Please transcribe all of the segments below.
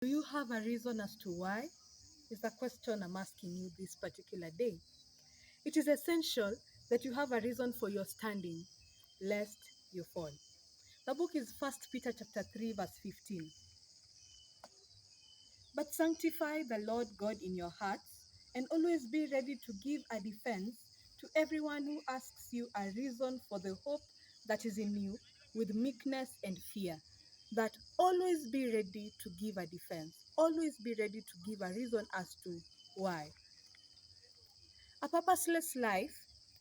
Do you have a reason as to why? Is the question I'm asking you this particular day. It is essential that you have a reason for your standing, lest you fall. The book is 1 Peter chapter 3, verse 15. But sanctify the Lord God in your hearts, and always be ready to give a defense to everyone who asks you a reason for the hope that is in you with meekness and fear. That always be ready to give a defense. Always be ready to give a reason as to why. A purposeless life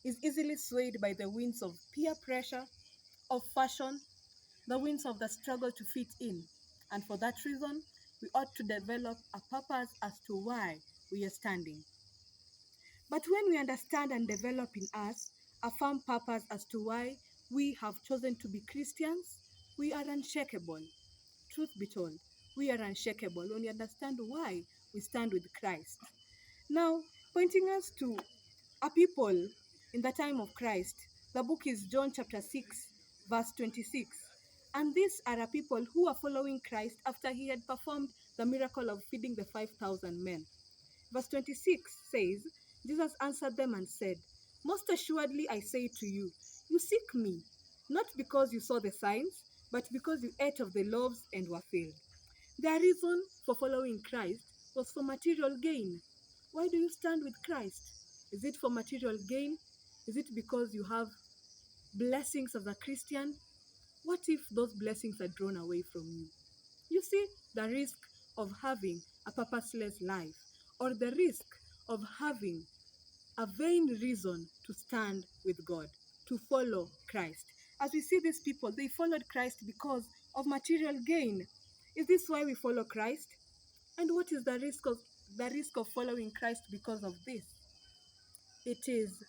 is easily swayed by the winds of peer pressure, of fashion, the winds of the struggle to fit in. And for that reason, we ought to develop a purpose as to why we are standing. But when we understand and develop in us a firm purpose as to why we have chosen to be Christians, we are unshakable. Truth be told, we are unshakable when we understand why we stand with Christ. Now, pointing us to a people in the time of Christ, the book is John chapter 6, verse 26. And these are a people who are following Christ after he had performed the miracle of feeding the 5,000 men. Verse 26 says, Jesus answered them and said, Most assuredly I say to you, you seek me, not because you saw the signs, but because you ate of the loaves and were filled. Their reason for following Christ was for material gain. Why do you stand with Christ? Is it for material gain? Is it because you have blessings as a Christian? What if those blessings are drawn away from you? You see the risk of having a purposeless life, or the risk of having a vain reason to stand with God, to follow Christ. As we see these people, they followed Christ because of material gain. Is this why we follow Christ? And what is the risk of following Christ because of this? It is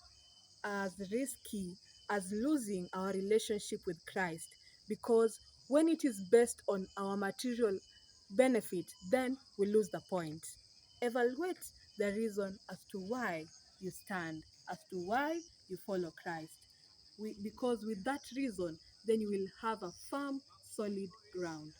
as risky as losing our relationship with Christ, because when it is based on our material benefit, then we lose the point. Evaluate the reason as to why you stand, as to why you follow Christ. Because with that reason, then you will have a firm, solid ground.